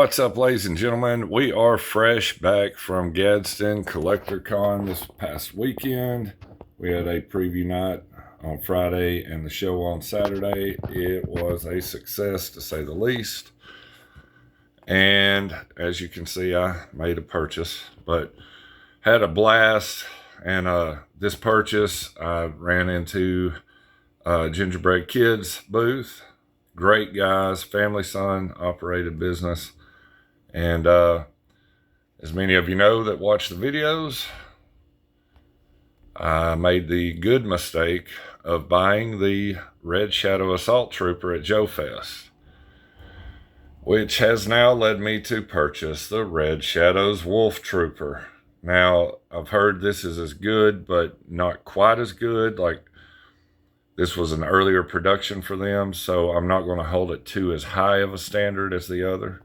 What's up, ladies and gentlemen? We are fresh back from Gadsden Collector Con this past weekend. We had a preview night on Friday and the show on Saturday. It was a success, to say the least. And as you can see, I made a purchase, but had a blast. And this purchase, I ran into Gingerbread Kids booth. Great guys, family-son operated business. And as many of you know that watch the videos, I made the good mistake of buying the Red Shadow Assault Trooper at Joe Fest, which has now led me to purchase the Red Shadows Wolf Trooper. Now, I've heard this is as good, but not quite as good. Like, this was an earlier production for them, so I'm not going to hold it to as high of a standard as the other.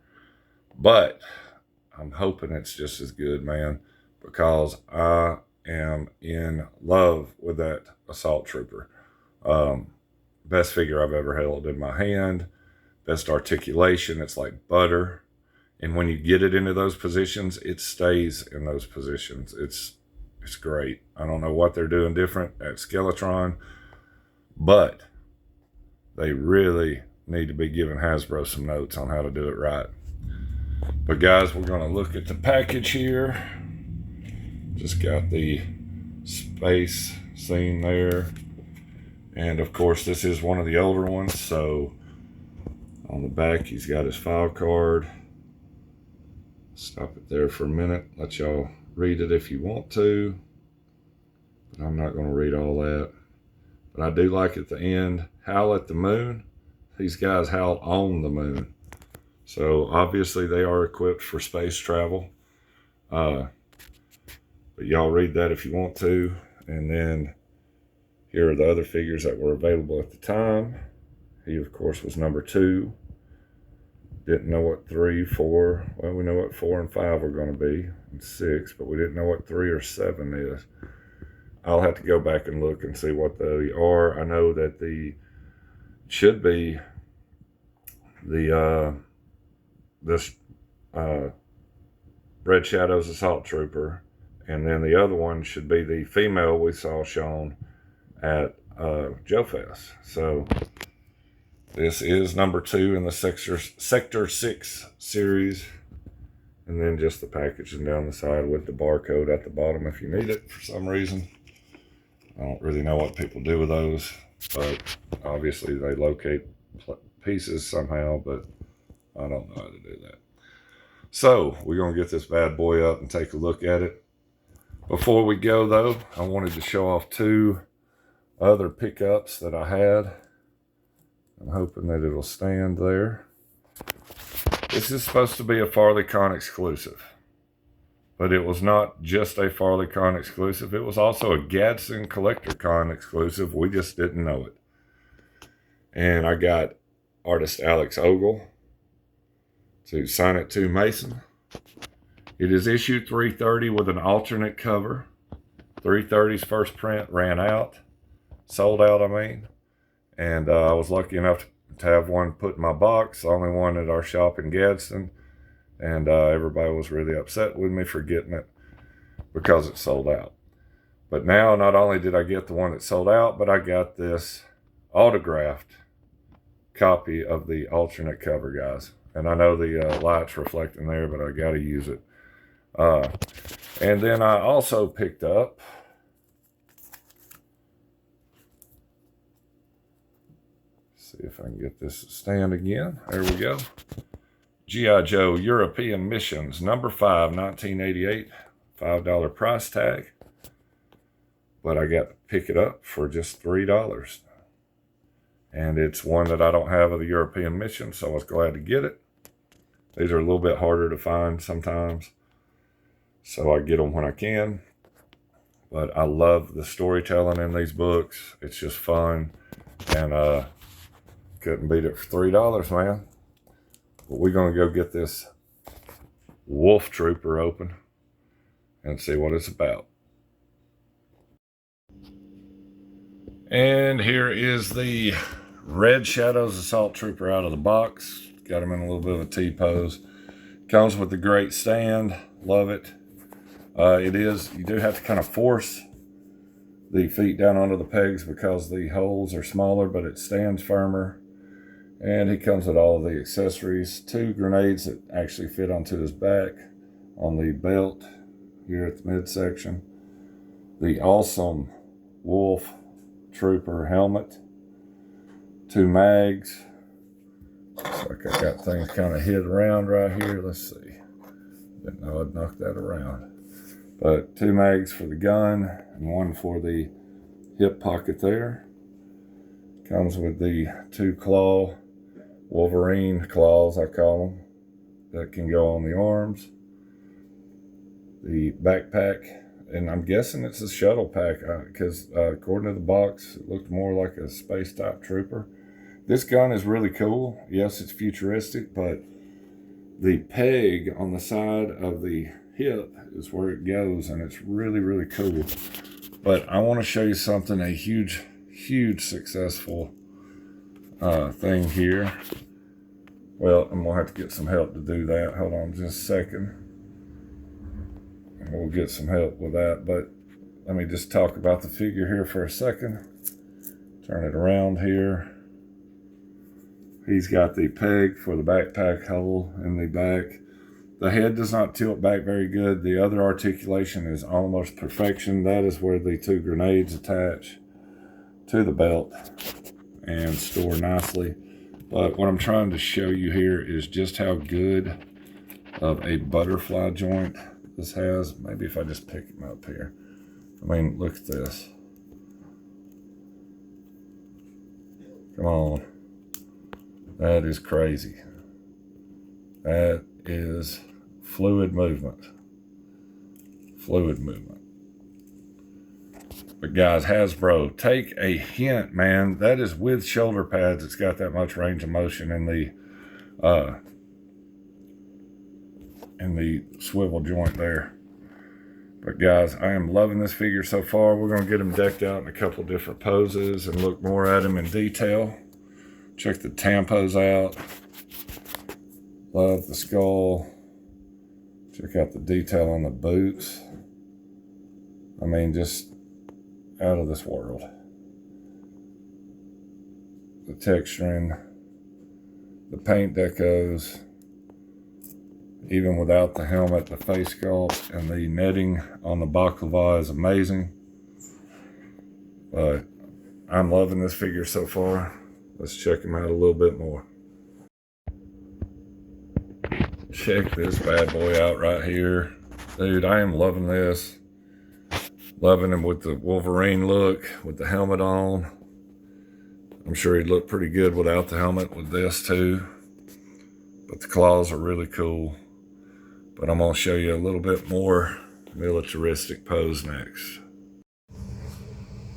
But I'm hoping it's just as good, man, because I am in love with that Assault Trooper. Best figure I've ever held in my hand. Best articulation. It's like butter. And when you get it into those positions, it stays in those positions. It's great. I don't know what they're doing different at Skeletron, but they really need to be giving Hasbro some notes on how to do it right. But guys, we're going to look at the package here. Just got the space scene there. And of course, this is one of the older ones. So on the back, he's got his file card. Stop it there for a minute. Let y'all read it if you want to. But I'm not going to read all that. But I do like at the end, howl at the moon. These guys howl on the moon. So obviously they are equipped for space travel. But y'all read that if you want to. And then here are the other figures that were available at the time. He, of course, was number 2. Didn't know what 3, 4, well, we know what 4 and 5 were going to be, and 6, but we didn't know what 3 or 7 is. I'll have to go back and look and see what they are. I know that should be this Red Shadows Assault Trooper, and then the other one should be the female we saw shown at Joe Fest. So this is number 2 in the Sector 6 series, and then just the packaging down the side with the barcode at the bottom if you need it for some reason. I don't really know what people do with those, but obviously they locate pieces somehow, but I don't know how to do that. So we're going to get this bad boy up and take a look at it. Before we go, though, I wanted to show off 2 other pickups that I had. I'm hoping that it'll stand there. This is supposed to be a FarleyCon exclusive, but it was not just a FarleyCon exclusive. It was also a Gadsden Collector Con exclusive. We just didn't know it. And I got artist Alex Ogle to sign it to Mason. It is issue 330 with an alternate cover. 330's first print ran out. Sold out, I mean. And I was lucky enough to have one put in my box, the only one at our shop in Gadsden. And everybody was really upset with me for getting it because it sold out. But now, not only did I get the one that sold out, but I got this autographed copy of the alternate cover, guys. And I know the light's reflecting there, but I got to use it. And then I also picked up see if I can get this to stand again. There we go. G.I. Joe European Missions, number 5, 1988. $5 price tag. But I got to pick it up for just $3. And it's one that I don't have of the European Mission, so I was glad to get it. These are a little bit harder to find sometimes, so I get them when I can. But I love the storytelling in these books. It's just fun, and couldn't beat it for $3, man. But we're going to go get this Wolf Trooper open and see what it's about. And here is the Red Shadows Assault Trooper out of the box. Got him in a little bit of a T-pose. Comes with the great stand. Love it. You do have to kind of force the feet down onto the pegs because the holes are smaller, but it stands firmer. And he comes with all of the accessories. 2 grenades that actually fit onto his back on the belt here at the midsection. The awesome Wolf Trooper helmet. 2 mags. Looks like I got things kind of hid around right here. Let's see. Didn't know I'd knock that around. But 2 mags for the gun and 1 for the hip pocket there. Comes with the 2 claw, Wolverine claws I call them, that can go on the arms. The backpack, and I'm guessing it's a shuttle pack because according to the box, it looked more like a space type trooper. This gun is really cool. Yes, it's futuristic, but the peg on the side of the hip is where it goes, and it's really, really cool. But I want to show you something, a huge successful thing here. Well, I'm gonna have to get some help to do that. Hold on just a second. We'll get some help with that, but let me just talk about the figure here for a second. Turn it around here. He's got the peg for the backpack hole in the back. The head does not tilt back very good. The other articulation is almost perfection. That is where the 2 grenades attach to the belt and store nicely. But what I'm trying to show you here is just how good of a butterfly joint this has. Maybe if I just pick him up here. I mean, look at this. Come on. That is crazy. That is fluid movement. Fluid movement. But guys, Hasbro, take a hint, man. That is with shoulder pads. It's got that much range of motion in the swivel joint there. But guys, I am loving this figure so far. We're going to get him decked out in a couple different poses and look more at him in detail. Check the tampos out. Love the skull. Check out the detail on the boots. I mean, just out of this world. The texturing, the paint decos, even without the helmet, the face sculpt and the netting on the baklava is amazing. But I'm loving this figure so far. Let's check him out a little bit more. Check this bad boy out right here. Dude, I am loving this. Loving him with the Wolverine look, with the helmet on. I'm sure he'd look pretty good without the helmet with this too. But the claws are really cool. But I'm gonna show you a little bit more militaristic pose next.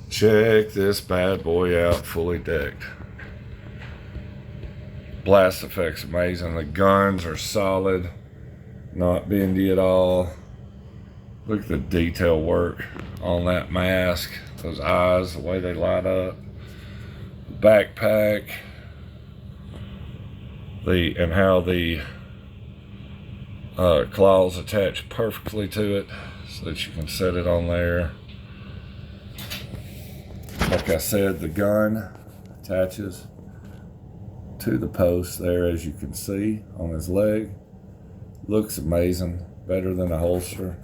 Check this bad boy out, fully decked. Blast effects amazing. The guns are solid, not bendy at all. Look at the detail work on that mask, those eyes, the way they light up. The backpack, and how the claws attach perfectly to it so that you can set it on there. Like I said, the gun attaches to the post there, as you can see on his leg. Looks amazing, better than a holster.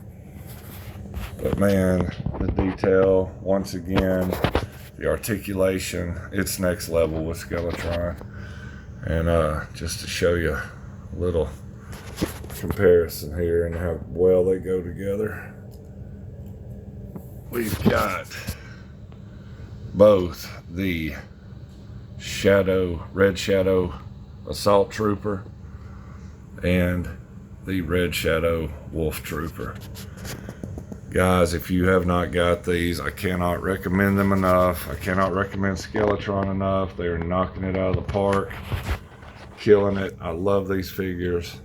But man, the detail, once again, the articulation, it's next level with Skeletron. And just to show you a little comparison here and how well they go together, we've got both the Red Shadow Assault Trooper and the Red Shadow Wolf Trooper. Guys, if you have not got these, I cannot recommend them enough. I cannot recommend Skeletron enough. They are knocking it out of the park, killing it. I love these figures.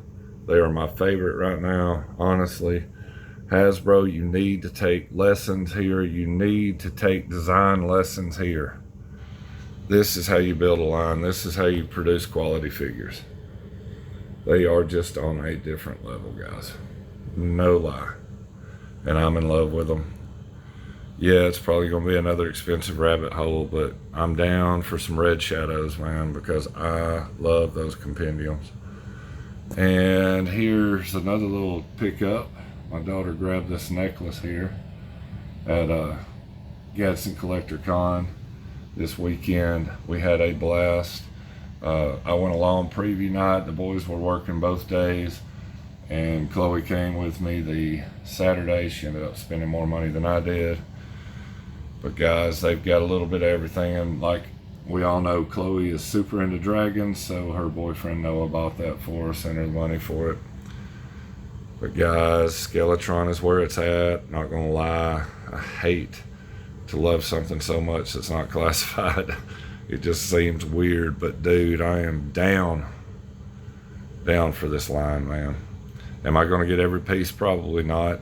They are my favorite right now, honestly. Hasbro, you need to take lessons here. You need to take design lessons here. This is how you build a line. This is how you produce quality figures. They are just on a different level, guys. No lie. And I'm in love with them. Yeah, it's probably going to be another expensive rabbit hole, but I'm down for some red shadows, man, because I love those compendiums. And here's another little pickup. My daughter grabbed this necklace here at Gadsden Collector Con this weekend. We had a blast. I went along preview night. The boys were working both days, and Chloe came with me the Saturday. She ended up spending more money than I did. But guys, they've got a little bit of everything, and like we all know, Chloe is super into dragons, so her boyfriend Noah bought that for her, sent her the money for it. But guys, Skeletron is where it's at. Not gonna lie, I hate to love something so much that's not classified. It just seems weird, but dude, I am down for this line, man. Am I gonna get every piece? Probably not.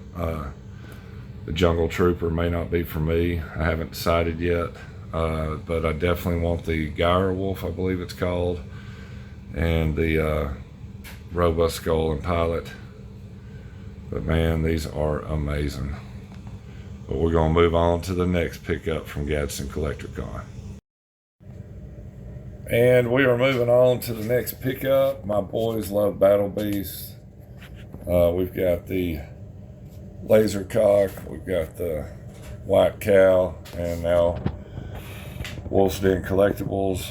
The Jungle Trooper may not be for me. I haven't decided yet, but I definitely want the Gyre Wolf, I believe it's called, and the Robust Skull and Pilot. But man, these are amazing. But we're gonna move on to the next pickup from Gadsden Collector Con. And we are moving on to the next pickup. My boys love Battle Beasts. We've got the Laser Cock, we've got the White Cow, and now Wolf's Den Collectibles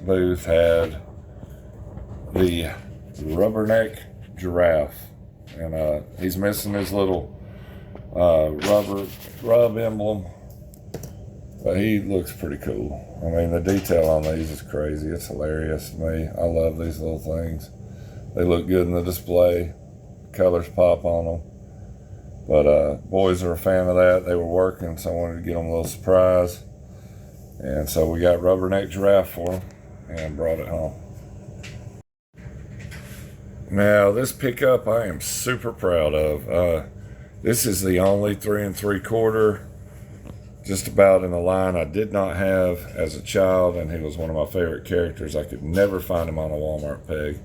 booth had the Rubberneck Giraffe, and he's missing his little rub emblem, but he looks pretty cool. I mean, the detail on these is crazy. It's hilarious to me. I love these little things. They look good in the display. Colors pop on them. But boys are a fan of that. They were working, so I wanted to get them a little surprise. And so we got Rubberneck Giraffe for them and brought it home. Now, this pickup I am super proud of. This is the only 3 3/4 just about in the line I did not have as a child, and he was one of my favorite characters. I could never find him on a Walmart peg.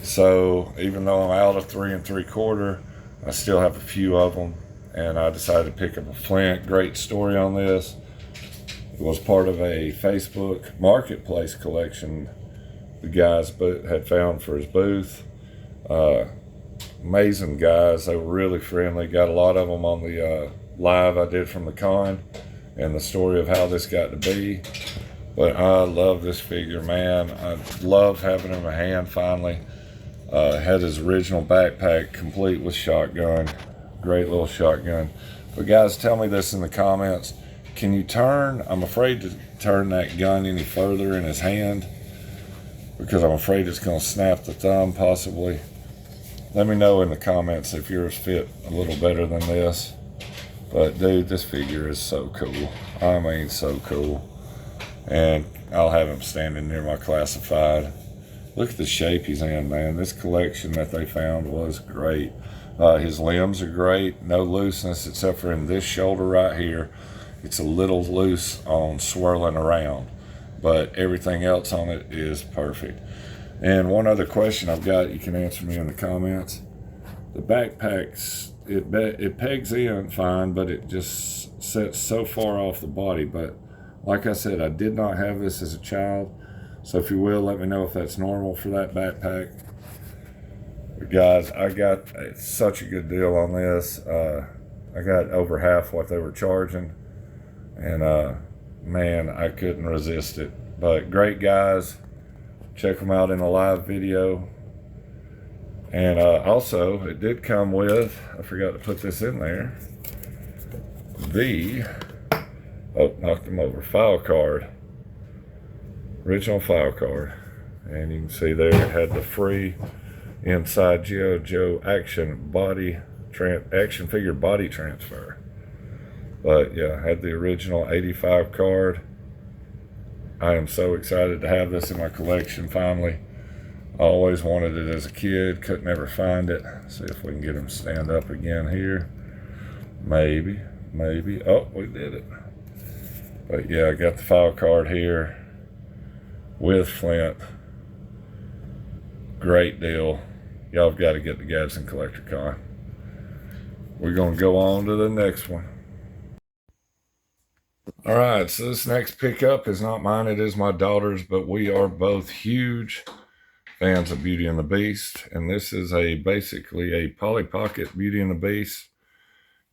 So even though I'm out of 3 3/4, I still have a few of them, and I decided to pick up a Flint. Great story on this. It was part of a Facebook marketplace collection the guys had found for his booth. Amazing guys. They were really friendly. Got a lot of them on the live I did from the con, and the story of how this got to be. But I love this figure, man. I love having him in my hand finally. Had his original backpack complete with shotgun. Great little shotgun. But guys, tell me this in the comments. Can you turn? I'm afraid to turn that gun any further in his hand because I'm afraid it's going to snap the thumb possibly. Let me know in the comments if yours fit a little better than this. But dude, this figure is so cool. I mean, so cool. And I'll have him standing near my classified. Look at the shape he's in, man. This collection that they found was great. His limbs are great. No looseness except for in this shoulder right here. It's a little loose on swirling around, but everything else on it is perfect. And one other question I've got, you can answer me in the comments. The backpacks, it pegs in fine, but it just sets so far off the body. But like I said, I did not have this as a child. So if you will, let me know if that's normal for that backpack. But guys, I got such a good deal on this. I got over half what they were charging. And man, I couldn't resist it. But great guys. Check them out in a live video. And also, it did come with, I forgot to put this in there, knocked him over, file card. Original file card. And you can see there it had the free inside G.I. Joe action figure body transfer. But yeah, I had the original 85 card. I am so excited to have this in my collection finally. I always wanted it as a kid, couldn't ever find it. See if we can get him stand up again here. Maybe. Oh, we did it. But yeah, I got the file card here with Flint. Great deal. Y'all have got to get the Gadsden Collector Con. We're going to go on to the next one. All right, so this next pickup is not mine, it is my daughter's, but we are both huge fans of Beauty and the Beast, and this is basically a Polly Pocket Beauty and the Beast.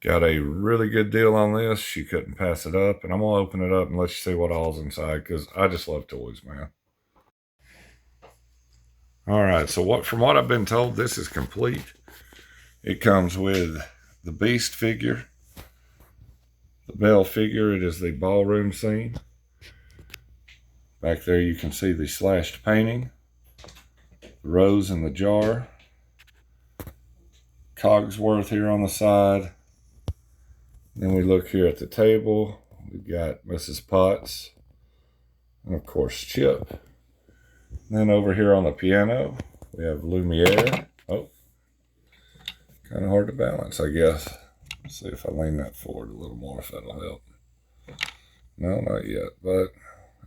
Got a really good deal on this. She couldn't pass it up, and I'm going to open it up and let you see what all's inside, because I just love toys, man. All right, so from what I've been told, this is complete. It comes with the Beast figure, the Belle figure. It is the ballroom scene. Back there you can see the slashed painting, the rose in the jar, Cogsworth here on the side. Then we look here at the table. We've got Mrs. Potts and of course Chip. And then over here on the piano, we have Lumiere. Oh, kind of hard to balance, I guess. Let's see if I lean that forward a little more, if that'll help. No, not yet,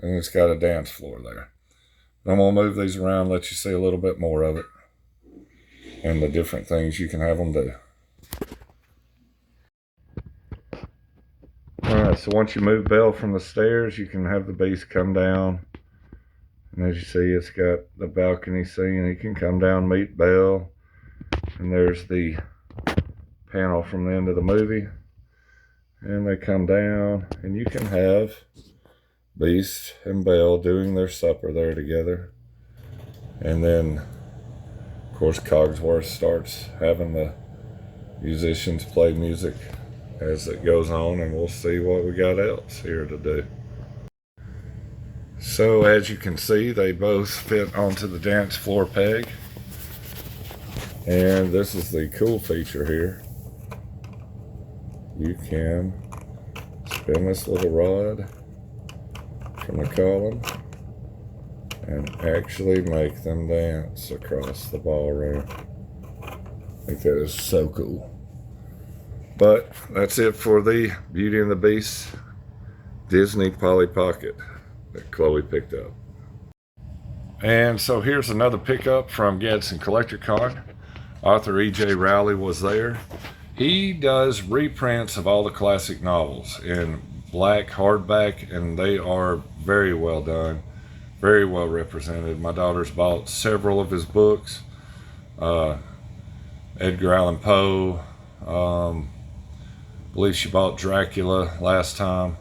and it's got a dance floor there. I'm gonna move these around, let you see a little bit more of it and the different things you can have them do. All right, so once you move Belle from the stairs, you can have the Beast come down. And as you see, it's got the balcony scene. He can come down, meet Belle. And there's the panel from the end of the movie. And they come down, and you can have Beast and Belle doing their supper there together. And then, of course, Cogsworth starts having the musicians play music as it goes on, and we'll see what we got else here to do. So as you can see, they both fit onto the dance floor peg. And this is the cool feature here. You can spin this little rod from the column and actually make them dance across the ballroom. I think that is so cool. But that's it for the Beauty and the Beast Disney Polly Pocket that Chloe picked up. And so here's another pickup from Gadsden Collector Con. Author E.J. Rowley was there. He does reprints of all the classic novels in black hardback, and they are very well done, very well represented. My daughter's bought several of his books. Edgar Allan Poe. I believe she bought Dracula last time.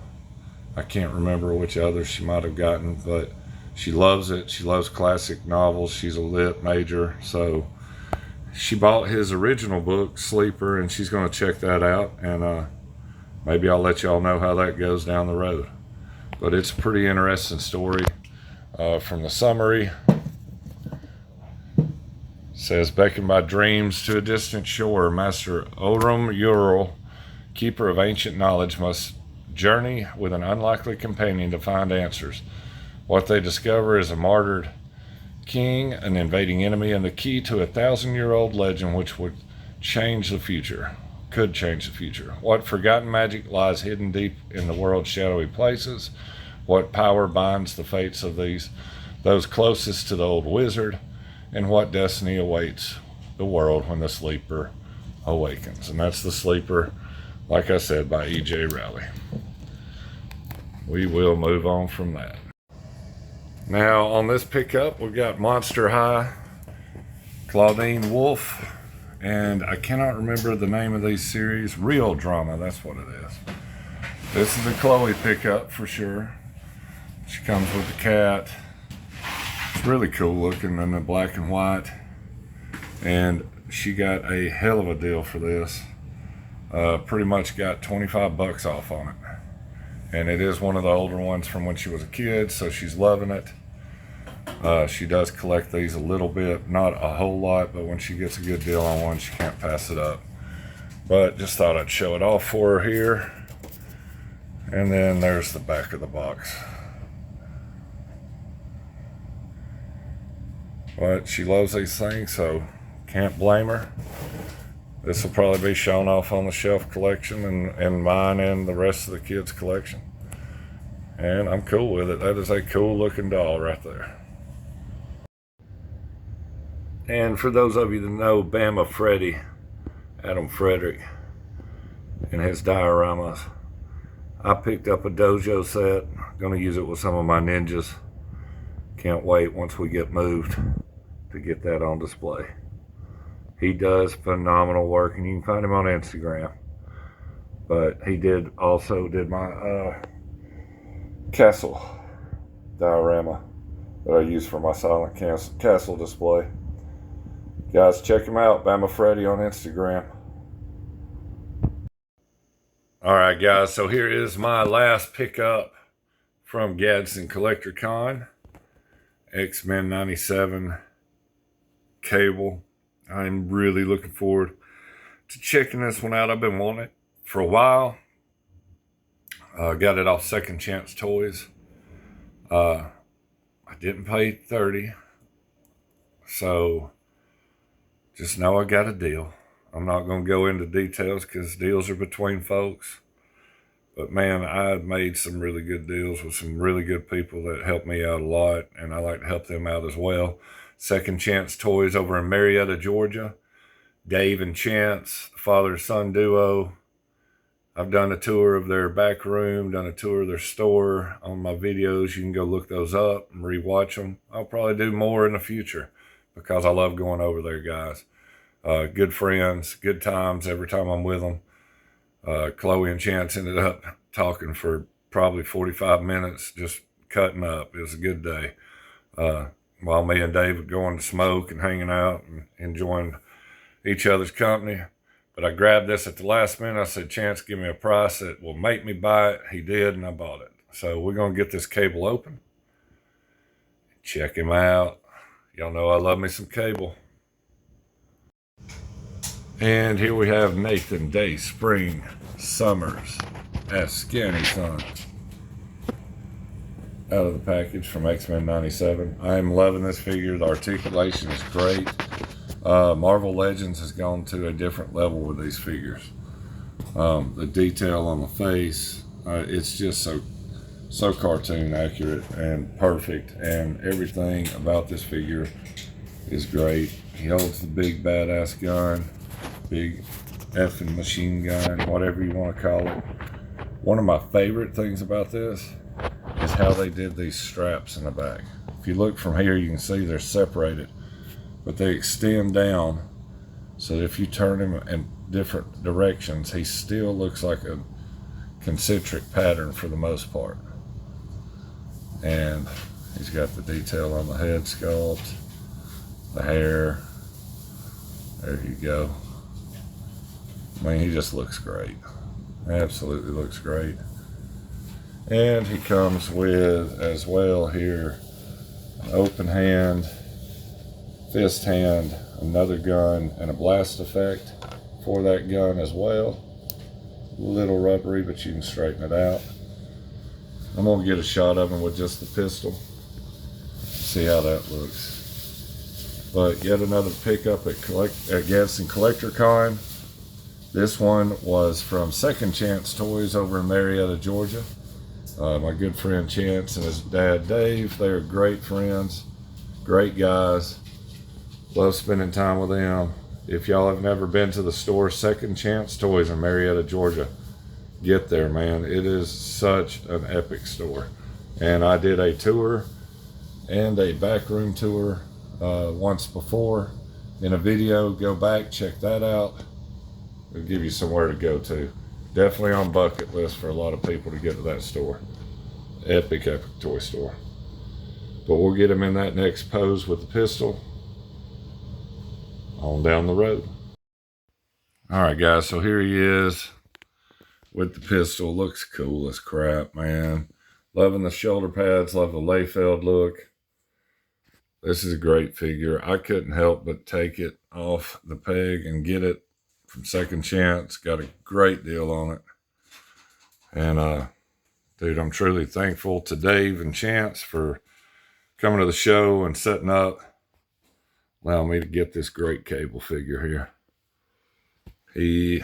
I can't remember which others she might have gotten, but she loves it. She loves classic novels. She's a lit major, so she bought his original book, Sleeper, and she's going to check that out, and maybe I'll let y'all know how that goes down the road. But it's a pretty interesting story. From the summary, it says, beckoned by dreams to a distant shore, Master Oram Ural, keeper of ancient knowledge, must journey with an unlikely companion to find answers. What they discover is a martyred king, an invading enemy, and the key to a 1,000-year-old legend which would change the future, could change the future. What forgotten magic lies hidden deep in the world's shadowy places? What power binds the fates of those closest to the old wizard? And what destiny awaits the world when the sleeper awakens? And that's The Sleeper, like I said, by E.J. Rowley. We will move on from that. Now, on this pickup, we've got Monster High, Claudine Wolfe, and I cannot remember the name of these series. Real Drama, that's what it is. This is a Chloe pickup for sure. She comes with the cat. It's really cool looking in the black and white. And she got a hell of a deal for this. Pretty much got 25 bucks off on it. And it is one of the older ones from when she was a kid, so she's loving it. She does collect these a little bit, not a whole lot, but when she gets a good deal on one, she can't pass it up. But just thought I'd show it off for her here. And then there's the back of the box. But she loves these things, so can't blame her. This will probably be shown off on the shelf collection and mine and the rest of the kids' collection. And I'm cool with it. That is a cool looking doll right there. And for those of you that know Bama Freddy, Adam Frederick, and his dioramas, I picked up a dojo set. Gonna use it with some of my ninjas. Can't wait once we get moved to get that on display. He does phenomenal work, and you can find him on Instagram. But he also did my castle diorama that I use for my silent castle display. Guys, check him out, Bama Freddy on Instagram. All right, guys, so here is my last pickup from Gadsden Collector Con. X-Men 97 cable. I'm really looking forward to checking this one out. I've been wanting it for a while. Got it off Second Chance Toys. I didn't pay $30, so just know I got a deal. I'm not going to go into details because deals are between folks. But man, I've made some really good deals with some really good people that help me out a lot, and I like to help them out as well. Second Chance Toys over in Marietta, Georgia. Dave and Chance, father-son duo. I've done a tour of their back room, done a tour of their store. On my videos, you can go look those up and rewatch them. I'll probably do more in the future because I love going over there, guys. Good friends, good times every time I'm with them. Chloe and Chance ended up talking for probably 45 minutes, just cutting up. It was a good day. While me and Dave were going to smoke and hanging out and enjoying each other's company. But I grabbed this at the last minute. I said, Chance, give me a price that will make me buy it. He did, and I bought it. So we're going to get this cable open. Check him out. Y'all know I love me some cable. And here we have Nathan Day Spring Summers at Scanny Sun. Out of the package from X-Men 97. I am loving this figure. The articulation is great. Marvel Legends has gone to a different level with these figures. The detail on the face, it's just so cartoon accurate and perfect, and everything about this figure is great. He holds the big badass gun, big effing machine gun, whatever you want to call it. One of my favorite things about this is how they did these straps in the back. If you look from here, you can see they're separated, but they extend down so that if you turn him in different directions, he still looks like a concentric pattern for the most part. And he's got the detail on the head sculpt, the hair. There you go. I mean, he just looks great. Absolutely looks great. And he comes with, as well here, an open hand, fist hand, another gun, and a blast effect for that gun as well. A little rubbery, but you can straighten it out. I'm going to get a shot of him with just the pistol. See how that looks. But yet another pickup at Gadsden Collector Con. This one was from Second Chance Toys over in Marietta, Georgia. My good friend Chance and his dad Dave, they are great friends, great guys. Love spending time with them. If y'all have never been to the store, Second Chance Toys in Marietta, Georgia, get there, man. It is such an epic store. And I did a tour and a backroom tour once before in a video. Go back, check that out. It'll give you somewhere to go to. Definitely on bucket list for a lot of people to get to that store. Epic toy store. But we'll get him in that next pose with the pistol on down the road. All right, guys, so here he is with the pistol. Looks cool as crap, man. Loving the shoulder pads, love the Layfeld look. This is a great figure. I couldn't help but take it off the peg and get it from Second Chance. Got a great deal on it. And dude, I'm truly thankful to Dave and Chance for coming to the show and setting up, allowing me to get this great cable figure here. He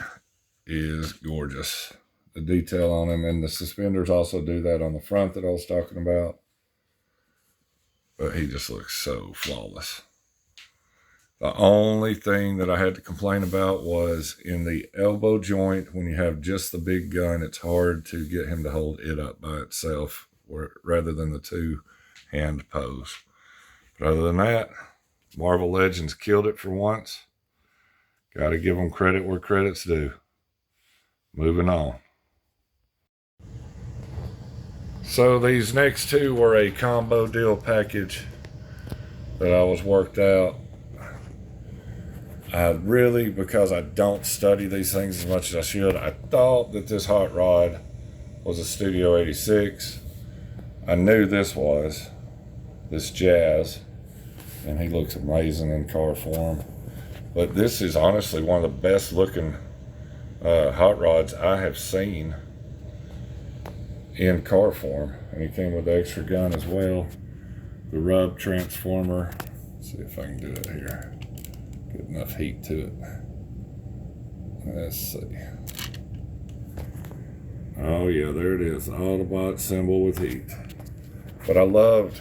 is gorgeous. The detail on him, and the suspenders also do that on the front that I was talking about. But he just looks so flawless. The only thing that I had to complain about was in the elbow joint, when you have just the big gun, it's hard to get him to hold it up by itself rather than the two-hand pose. But other than that, Marvel Legends killed it for once. Got to give them credit where credit's due. Moving on. So these next two were a combo deal package that I was worked out. I really, because I don't study these things as much as I should, I thought that this hot rod was a Studio 86. I knew this was, this Jazz, and he looks amazing in car form. But this is honestly one of the best looking hot rods I have seen in car form. And he came with the extra gun as well. The rub transformer. Let's see if I can do it here. Get enough heat to it. Let's see. Oh yeah, there it is. The Autobot symbol with heat. But I loved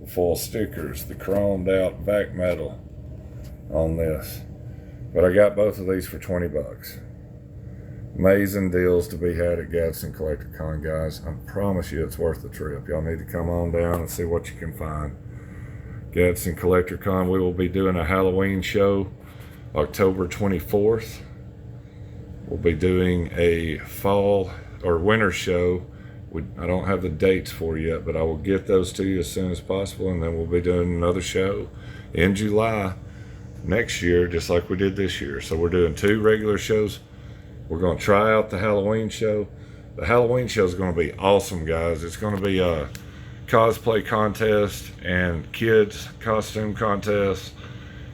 the full stickers, the chromed out back metal on this. But I got both of these for 20 bucks. Amazing deals to be had at Gadsden Collector Con, guys. I promise you it's worth the trip. Y'all need to come on down and see what you can find. Gadsden Collector Con, we will be doing a Halloween show October 24th. We'll be doing a fall or winter show. I don't have the dates for you yet, but I will get those to you as soon as possible, and then we'll be doing another show in July next year, just like we did this year. So we're doing 2 regular shows. We're going to try out the Halloween show. The Halloween show is going to be awesome, guys. It's going to be a cosplay contest and kids costume contest,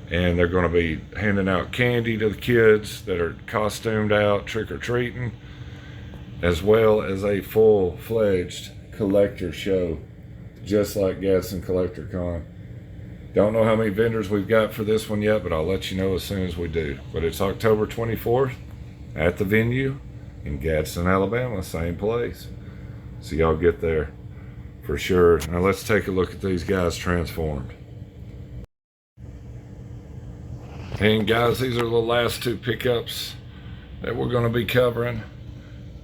and they're going to be handing out candy to the kids that are costumed out trick-or-treating, as well as a full-fledged collector show, just like Gadsden Collector Con. Don't know how many vendors we've got for this one yet, but I'll let you know as soon as we do. But it's October 24th at the venue in Gadsden, Alabama, same place. So y'all get there for sure. Now let's take a look at these guys transformed. And guys, these are the last 2 pickups that we're going to be covering.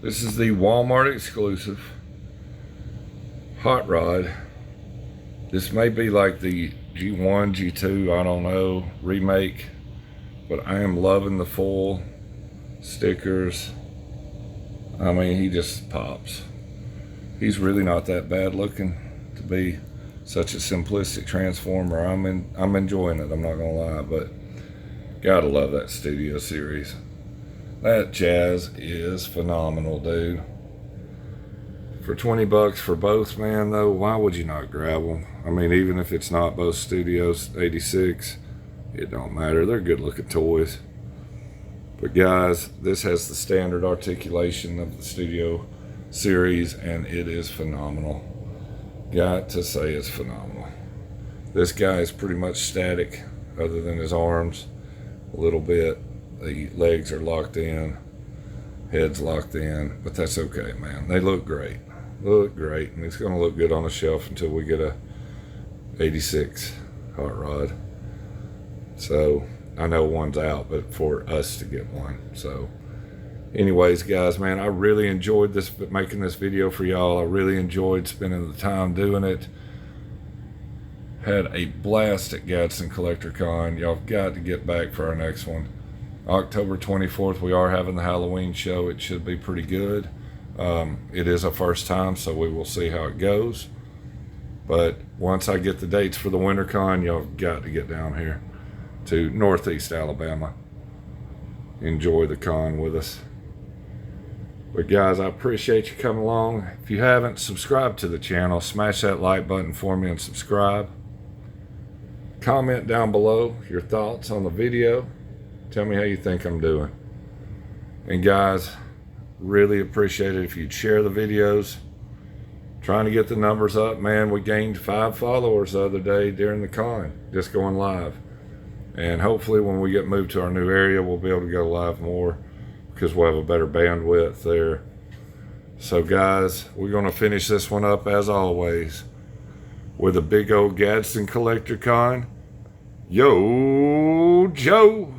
This is the Walmart exclusive hot rod. This may be like the G1, G2, I don't know, remake, but I am loving the full stickers. I mean, he just pops. He's really not that bad looking to be such a simplistic transformer. I'm enjoying it, I'm not gonna lie, but gotta love that Studio series. That Jazz is phenomenal, dude. For 20 bucks for both, man, though, why would you not grab them? I mean, even if it's not both Studios 86, it don't matter. They're good looking toys. But guys, this has the standard articulation of the Studio series, and it is phenomenal. Got to say it's phenomenal. This guy is pretty much static, other than his arms a little bit. The legs are locked in, head's locked in, but that's okay, man. They look great. Look great, and it's going to look good on the shelf until we get a 86 hot rod. So I know one's out, but for us to get one. So anyways, guys, man, I really enjoyed making this video for y'all. I really enjoyed spending the time doing it. Had a blast at Gadsden Collector Con. Y'all got to get back for our next one. October 24th, we are having the Halloween show. It should be pretty good. It is a first time, so we will see how it goes. But once I get the dates for the winter con, y'all got to get down here to Northeast Alabama. Enjoy the con with us. But guys, I appreciate you coming along. If you haven't subscribed to the channel, smash that like button for me and subscribe. Comment down below your thoughts on the video. Tell me how you think I'm doing. And guys, really appreciate it if you'd share the videos. Trying to get the numbers up, man. We gained 5 followers the other day during the con, just going live. And hopefully when we get moved to our new area, we'll be able to go live more because we'll have a better bandwidth there. So guys, we're going to finish this one up as always with a big old Gadsden Collector Con. Yo, Joe.